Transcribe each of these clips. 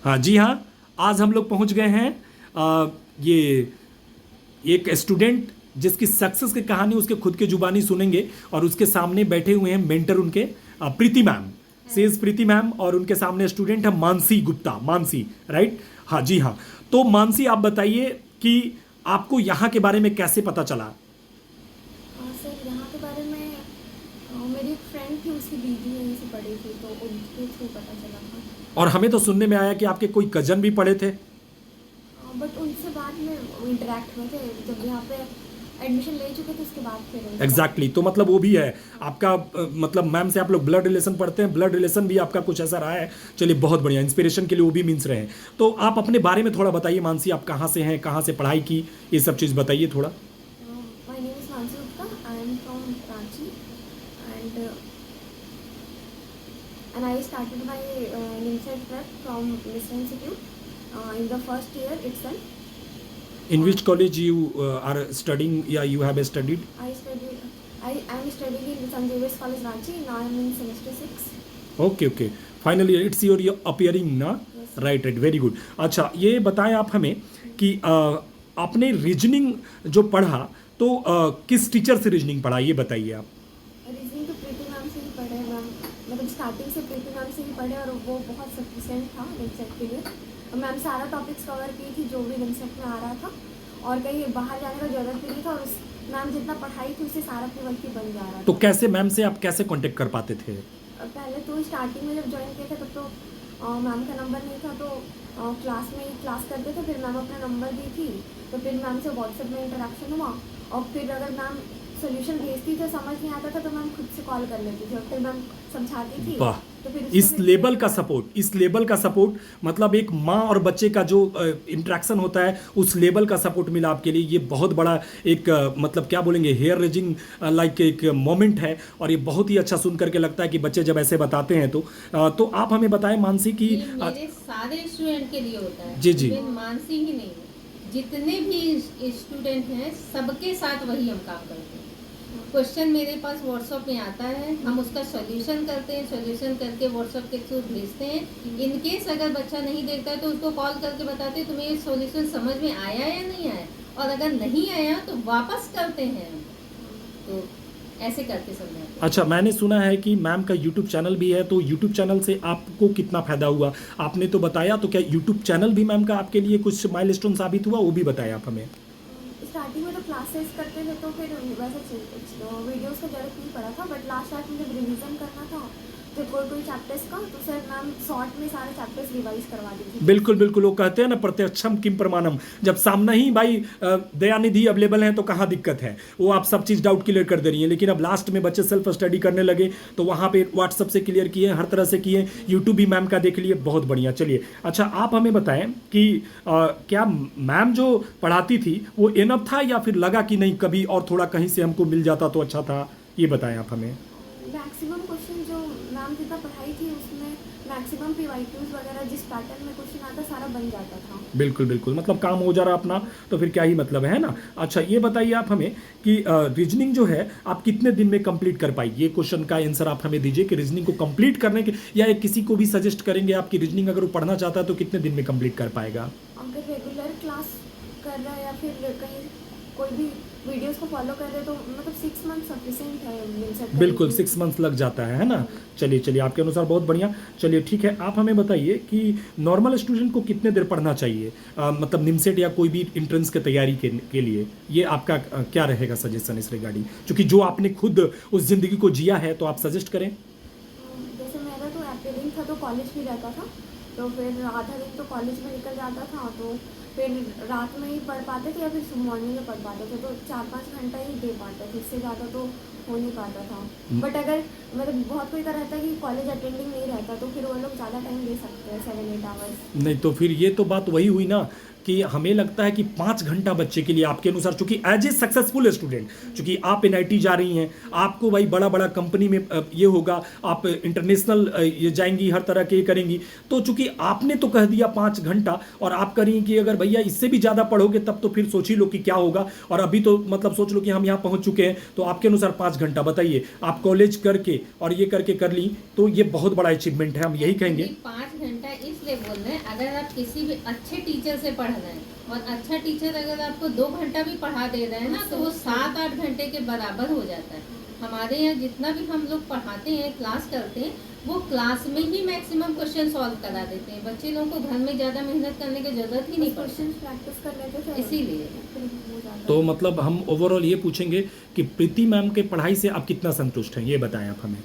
हाँ जी हाँ। आज हम लोग पहुंच गए हैं ये एक स्टूडेंट जिसकी सक्सेस की कहानी उसके खुद के जुबानी सुनेंगे और उसके सामने बैठे हुए हैं मेंटर उनके Preeti ma'am. She is Preeti ma'am और उनके सामने स्टूडेंट है मानसी गुप्ता। मानसी, राइट? हाँ जी हाँ। तो मानसी, आप बताइए कि आपको यहाँ के बारे में कैसे पता चला? सर यहाँ के बारे में मेरी एक फ्रेंड थी, उसकी दीदी यहीं से पढ़ी थी, तो उनके थ्रू पता चला था। और हमें तो सुनने में आया कि आपके कोई कजन भी पढ़े थे। बट उनसे बाद में इंटरेक्ट हुए थे जब यहाँ पे एडमिशन ले चुके थे, उसके बाद फिर उनसे बात एग्जैक्टली हुई। exactly। तो मतलब वो भी है आपका मतलब मैम से आप लोग ब्लड रिलेशन पढ़ते हैं, ब्लड रिलेशन भी आपका कुछ ऐसा रहा है। चलिए बहुत बढ़िया, इंस्पिरेशन के लिए वो भी मीन्स रहे हैं। तो आप अपने बारे में थोड़ा बताइए मानसी, आप कहाँ से हैं, कहाँ से पढ़ाई की, ये सब चीज़ बताइए थोड़ा। My name is Mansi Gupta, I am from Ranchi and I started my NIMSET prep from Mr. Institute in the first year itself. In Uh, which college you are studying या you have studied? I studied. I am studying in St. Xavier's College, Ranchi. Now I am in semester 6. Okay okay. Finally it's your appearing ना? Yes. Right right, very good. अच्छा ये बताएं आप हमें कि आपने reasoning जो पढ़ा तो किस टीचर से रीजनिंग पढ़ा, ये बताइए आप। रीजनिंग तो प्रीति मैम से ही पढ़े मैम, मतलब स्टार्टिंग से प्रीति मैम से ही पढ़े और वो बहुत सफिशिएंट था निमसेट के लिए। और मैम सारा टॉपिक्स कवर की थी जो भी निमसेट में आ रहा था, और कहीं बाहर जाने का जरूरत भी नहीं था, और उस मैम जितना पढ़ाई थी उससे सारा पेपर की बन जा रहा तो था। कैसे मैम से आप कैसे कांटेक्ट कर पाते थे? पहले तो स्टार्टिंग में जब ज्वाइन किया था तब तो मैम का नंबर नहीं था, तो क्लास में ही क्लास करते थे, फिर मैम अपना नंबर दी थी, तो फिर मैम से व्हाट्सएप में इंटरेक्शन हुआ, और फिर अगर मैम सोल्यूशन भेजती थी समझ नहीं आता था तो मैम खुद से कॉल कर लेती थी और फिर मैम समझाती थी। वाह, तो फिर इस उसमें लेवल का सपोर्ट, इस लेवल का सपोर्ट, मतलब एक माँ और बच्चे का जो इंटरेक्शन होता है उस लेवल का सपोर्ट मिला आपके लिए, ये बहुत बड़ा एक मतलब क्या बोलेंगे, हेयर रेजिंग लाइक एक मोमेंट है। और ये बहुत ही अच्छा सुन करके लगता है कि बच्चे जब ऐसे बताते हैं तो आप हमें बताएं मानसी की ये मेरे सारे स्टूडेंट के लिए होता है, जी जी। इवन मानसी ही नहीं, जितने भी स्टूडेंट हैं सबके साथ वही हम काम करते हैं। क्वेश्चन मेरे पास व्हाट्सएप में आता है, हम उसका सॉल्यूशन करते हैं, सॉल्यूशन करके व्हाट्सएप के थ्रू भेजते हैं। इन केस अगर बच्चा नहीं देखता है तो उसको कॉल करके बताते हैं तुम्हें ये सॉल्यूशन समझ में आया या नहीं आया, और अगर नहीं आया तो वापस करते हैं हम। तो ऐसे करके समझाते हैं। अच्छा, मैंने सुना है कि मैम का यूट्यूब चैनल भी है, तो यूट्यूब चैनल से आपको कितना फायदा हुआ आपने तो बताया, तो क्या यूट्यूब चैनल भी मैम का आपके लिए कुछ माइलस्टोन साबित हुआ, वो भी बताया आप हमें। स्टार्टिंग में तो क्लासेस करते थे तो फिर वैसे वीडियोस का जरूरत नहीं पड़ा था, बट लास्ट में जब रिवीजन करना था तो कोई चैप्टर्स का, तो सर मैम शॉर्ट में सारे चैप्टर्स रिवाइज करवा दी थी। बिल्कुल बिल्कुल, वो कहते हैं ना प्रत्यक्षम किम प्रमाणम। जब सामने ही भाई दयानिधि अवेलेबल है तो कहाँ दिक्कत है, वो आप सब चीज़ डाउट क्लियर कर दे रही हैं। लेकिन अब लास्ट में बच्चे सेल्फ स्टडी करने लगे तो वहाँ पे व्हाट्सअप से क्लियर किए, हर तरह से किए, यूट्यूब भी मैम का देख लिए, बहुत बढ़िया। चलिए अच्छा, आप हमें बताएं कि क्या मैम जो पढ़ाती थी वो इनफ था या फिर लगा कि नहीं कभी और थोड़ा कहीं से हमको मिल जाता तो अच्छा था, ये बताएं आप हमें। मैक्सिमम क्वेश्चन जो मैम जितना पढ़ाई थी उसमें मैक्सिमम PYQs वगैरह जिस पैटर्न में क्वेश्चन आता सारा बन जाता था। बिल्कुल बिल्कुल, मतलब काम हो जा रहा अपना, तो फिर क्या ही मतलब है ना। अच्छा ये बताइए आप हमें कि रीजनिंग जो है आप कितने दिन में कंप्लीट कर पाई, ये क्वेश्चन का आंसर आप हमें दीजिए कि रीजनिंग को कंप्लीट करने के, या एक किसी को भी सजेस्ट करेंगे आपकी रीजनिंग अगर वो पढ़ना चाहता है तो कितने दिन में कंप्लीट कर पाएगा? अगर रेगुलर क्लास कर रहा है या फिर कहीं कोई भी वीडियोस को फॉलो कर रहे हैं तो मतलब 6 मंथ सफिशिएंट है निमसेट। बिल्कुल 6 मंथ लग जाता है ना। चलिए चलिए, आपके अनुसार बहुत बढ़िया। चलिए ठीक है, आप हमें बताइए कि नॉर्मल स्टूडेंट को कितने देर पढ़ना चाहिए, मतलब निमसेट या कोई भी इंट्रेंस की तैयारी के लिए, ये आपका क्या रहेगा सजेशन इस रिगार्डिंग, क्योंकि जो आपने खुद उस जिंदगी को जिया है तो आप सजेस्ट करें। जैसे मेरा तो अप्रैलिंग था तो कॉलेज भी रहता था, तो फिर आधा दिन तो कॉलेज में निकल जाता था, तो फिर रात में ही पढ़ पाते थे या फिर मॉर्निंग में पढ़ पाते थे, तो 4-5 घंटा ही दे पाते थे, इससे ज़्यादा तो हो नहीं पाता था। बट अगर मतलब बहुत कोई का रहता है कि कॉलेज अटेंडिंग नहीं रहता तो फिर वो लोग ज़्यादा टाइम दे सकते हैं, 7-8 आवर्स। नहीं तो फिर ये तो बात वही हुई ना कि हमें लगता है कि 5 घंटा बच्चे के लिए आपके अनुसार, चूंकि एज ए सक्सेसफुल स्टूडेंट, चूंकि आप एनआईटी जा रही हैं, आपको भाई बड़ा बड़ा कंपनी में ये होगा, आप इंटरनेशनल ये जाएंगी, हर तरह के ये करेंगी, तो चूंकि आपने तो कह दिया 5 घंटा और आप करेंगी कि अगर भैया इससे भी ज़्यादा पढ़ोगे तब तो फिर सोच ही लो कि क्या होगा। और अभी तो मतलब सोच लो कि हम यहाँ पहुँच चुके हैं, तो आपके अनुसार 5 घंटा बताइए, आप कॉलेज करके और ये करके कर ली तो ये बहुत बड़ा अचीवमेंट है, हम यही कहेंगे। 5 घंटा इसलिए बोल रहे हैं, अगर आप किसी भी अच्छे टीचर से पढ़ रहे हैं और अच्छा टीचर अगर आपको 2 घंटा भी पढ़ा दे रहे हैं ना, तो वो 7-8 घंटे के बराबर हो जाता है। हमारे यहाँ जितना भी हम लोग पढ़ाते हैं, क्लास करते हैं, वो क्लास में ही मैक्सिमम क्वेश्चन सॉल्व करा देते हैं। बच्चे लोगों को घर में ज़्यादा मेहनत करने की जरूरत ही नहीं पड़ती, क्वेश्चन प्रैक्टिस कर लेते थे इसीलिए। हो जाता तो मतलब हम ओवरऑल ये पूछेंगे कि प्रीति मैम के पढ़ाई से आप कितना संतुष्ट हैं, ये बताएं आप हमें।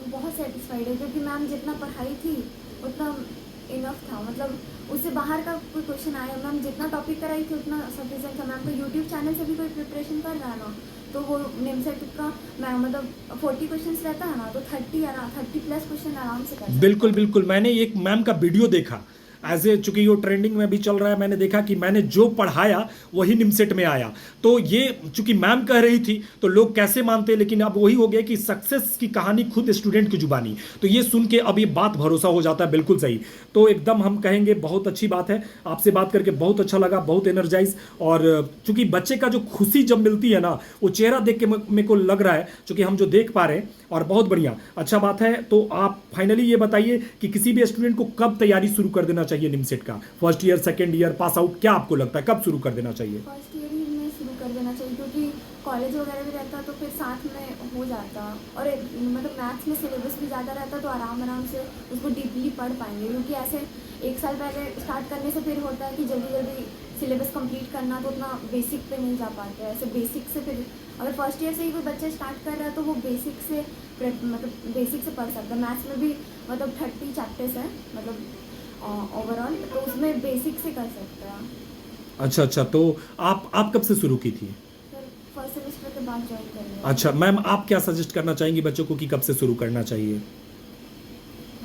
बहुत सेटिस्फाइड है, क्योंकि मैम जितना पढ़ाई थी उतना इनफ था। मतलब उससे बाहर का कोई क्वेश्चन आया, मैम जितना टॉपिक कराई थी उतना सफिशिएंट था। मैम का यूट्यूब चैनल से भी कोई प्रिपरेशन कर रहा है ना, तो वो निमसेट का मैम मतलब 40 क्वेश्चंस रहता है ना, तो 30+ क्वेश्चन आराम से कर सकते हैं। बिल्कुल बिल्कुल, मैंने एक मैम का वीडियो देखा एज ए, चूंकि वो ट्रेंडिंग में भी चल रहा है, मैंने देखा कि मैंने जो पढ़ाया वही निमसेट में आया। तो ये चूंकि मैम कह रही थी तो लोग कैसे मानते, लेकिन अब वही हो गया कि सक्सेस की कहानी खुद स्टूडेंट की जुबानी। तो ये सुन के अब ये बात भरोसा हो जाता है, बिल्कुल सही। तो एकदम हम कहेंगे बहुत अच्छी बात है, आपसे बात करके बहुत अच्छा लगा, बहुत एनर्जाइज। और चूंकि बच्चे का जो खुशी जब मिलती है ना, वो चेहरा देख के मेरे को लग रहा है, चूंकि हम जो देख पा रहे हैं, और बहुत बढ़िया, अच्छा बात है। तो आप फाइनली ये बताइए कि किसी भी स्टूडेंट को कब तैयारी शुरू कर देना चाहिए निमसेट का? First year, second year, pass out, क्या आपको लगता है कब शुरू कर देना चाहिए? फर्स्ट ईयर ही में शुरू कर देना चाहिए, क्योंकि कॉलेज वगैरह भी रहता तो फिर साथ में हो जाता। और मतलब मैथ्स में सिलेबस भी ज़्यादा रहता तो आराम से उसको डीपली पढ़ पाएंगे। क्योंकि ऐसे 1 साल पहले स्टार्ट करने से फिर होता है कि जल्दी जल्दी सिलेबस कंप्लीट करना, तो उतना बेसिक पे नहीं जा पाते। ऐसे बेसिक से फिर अगर फर्स्ट ईयर से ही कोई बच्चा स्टार्ट कर रहा है तो वो बेसिक से मतलब बेसिक से पढ़ सकता है। मैथ्स में भी मतलब 30 चैप्टर्स हैं मतलब ओवरऑल, तो उसमें बेसिक से कर सकते हैं। अच्छा, तो आप कब से शुरू की थी? फिर फर्स्ट सेमेस्टर के बाद ज्वाइन करेंगे। अच्छा मैम, आप क्या सजेस्ट करना चाहेंगी बच्चों को कि कब से शुरू करना चाहिए?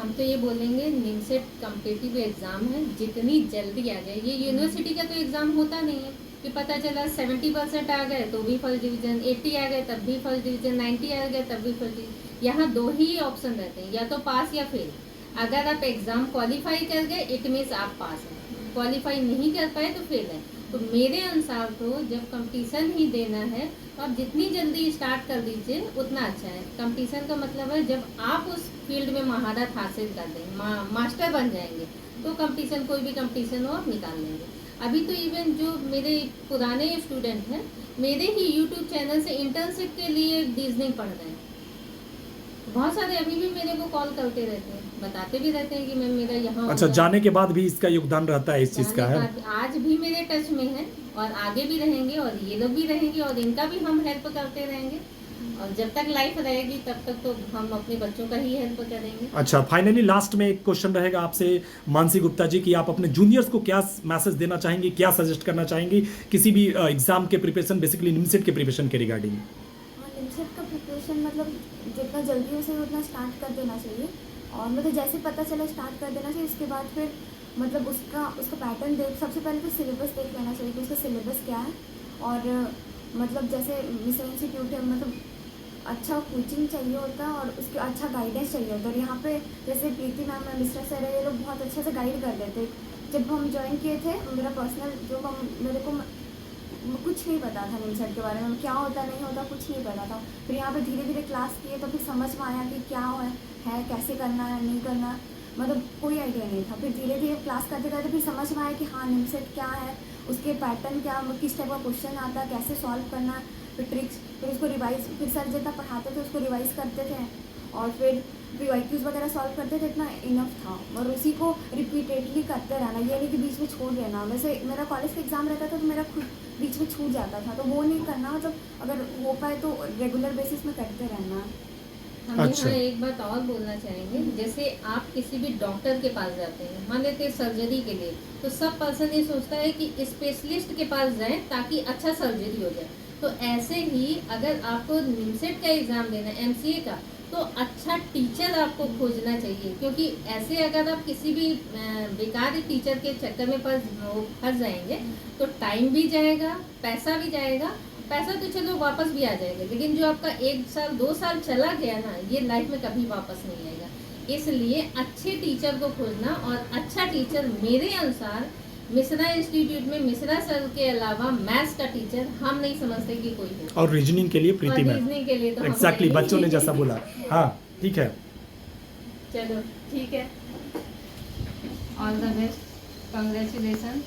हम तो ये बोलेंगे, निमसेट कॉम्पिटिटिव एग्ज़ाम है, जितनी जल्दी आ जाए। ये यूनिवर्सिटी का तो एग्ज़ाम होता नहीं है कि पता चला 70% आ गए तो भी फर्स्ट डिवीज़न, 80 आ गए तब भी फर्स्ट डिवीज़न, 90 आ गए तब भी फर्स्ट डिवीज़न। यहाँ 2 ही ऑप्शन रहते हैं, या तो पास या फेल। अगर आप एग्ज़ाम क्वालिफाई कर गए इट मीन्स आप पास हैं, क्वालिफाई नहीं कर पाए तो फेल है। तो मेरे अनुसार तो जब कंपटीशन ही देना है तो आप जितनी जल्दी स्टार्ट कर दीजिए उतना अच्छा है। कंपटीशन का मतलब है जब आप उस फील्ड में महारत हासिल कर दें, मास्टर बन जाएंगे, तो कंपटीशन, कोई भी कंपटीशन हो आप निकाल लेंगे। अभी तो इवन जो मेरे पुराने स्टूडेंट हैं, मेरे ही यूट्यूब चैनल से इंटर्नशिप के लिए रीजनिंग पढ़ रहे हैं। बहुत सारे अभी भी मेरे को कॉल करते रहते हैं, बताते भी रहते हैं कि मैम मेरा यहाँ। अच्छा, जाने के बाद भी इसका योगदान रहता है इस चीज़ का है? आज भी मेरे टच में है और आगे भी रहेंगे, और ये लोग भी रहेंगे और इनका भी हम हेल्प करते रहेंगे। और जब तक लाइफ रहेगी तब तक तो हम अपने बच्चों का ही हेल्प करेंगे। अच्छा, फाइनली लास्ट में एक क्वेश्चन रहेगा आपसे मानसी गुप्ता जी, कि आप अपने जूनियर्स को क्या मैसेज देना चाहेंगी, क्या सजेस्ट करना चाहेंगी किसी भी एग्जाम के प्रिपरेशन, बेसिकली निमसेट के प्रिपरेशन के रिगार्डिंग? निमसेट का प्रिपरेशन मतलब जितना जल्दी हो सके उतना स्टार्ट कर देना चाहिए। और मतलब जैसे पता चला स्टार्ट कर देना चाहिए, उसके बाद फिर मतलब उसका पैटर्न देख, सबसे पहले तो सिलेबस देख लेना चाहिए कि उसका सिलेबस क्या है। और मतलब जैसे मिशन इंस्टीट्यूट है, मतलब अच्छा कोचिंग चाहिए होता है और उसके अच्छा गाइडेंस चाहिए होता है। और यहाँ पे जैसे प्रीति मैम है, मिश्रा सर है, ये लोग बहुत अच्छे से गाइड कर देते। जब हम ज्वाइन किए थे, मेरा पर्सनल जो मेरे को कुछ नहीं पता था निमसेट के बारे में, क्या होता नहीं होता कुछ नहीं पता था। फिर यहाँ पे धीरे धीरे क्लास किए तो फिर समझ में आया कि क्या है कैसे करना है, नहीं करना, मतलब कोई आइडिया नहीं था। फिर धीरे धीरे क्लास करते करते फिर समझ में आया कि हाँ निमसेट क्या है, उसके पैटर्न क्या, किस टाइप का क्वेश्चन आता है, कैसे सॉल्व करना है, फिर ट्रिक्स, फिर उसको रिवाइज, फिर सर जितना पढ़ाते थे उसको रिवाइज करते थे और फिर PYQs वगैरह सॉल्व करते थे, इतना इनफ था। और उसी को रिपीटेडली करते रहना, ये नहीं कि बीच में छोड़ देना। वैसे मेरा कॉलेज का एग्ज़ाम रहता था तो मेरा खुद बीच में छूट जाता था, तो वो नहीं करना, मतलब अगर हो पाए तो रेगुलर बेसिस में करते रहना। हम अच्छा। यहाँ एक बात और बोलना चाहेंगे, जैसे आप किसी भी डॉक्टर के पास जाते हैं, मान लेते हैं सर्जरी के लिए, तो सब पर्सन ये सोचता है कि स्पेशलिस्ट के पास जाएं ताकि अच्छा सर्जरी हो जाए। तो ऐसे ही अगर आपको निमसेट का एग्ज़ाम देना है, MCA का, तो अच्छा टीचर आपको खोजना चाहिए, क्योंकि ऐसे अगर आप किसी भी बेकार टीचर के चक्कर में फंस जाएंगे तो टाइम भी जाएगा, पैसा भी जाएगा। पैसा तो चलो वापस भी आ जाएगा, लेकिन जो आपका 1 साल 2 साल चला गया ना, ये लाइफ में कभी वापस नहीं आएगा। इसलिए अच्छे टीचर को खोजना, और अच्छा टीचर मेरे अनुसार मिश्रा इंस्टीट्यूट में मिश्रा सर के अलावा मैथ्स का टीचर हम नहीं समझते कि कोई हो। और रीजनिंग के लिए प्रीति मैम। रीजनिंग के लिए तो एग्जैक्टली बच्चों ने जैसा बोला। हाँ ठीक है, चलो ठीक है, ऑल द बेस्ट, कंग्रेचुलेसन।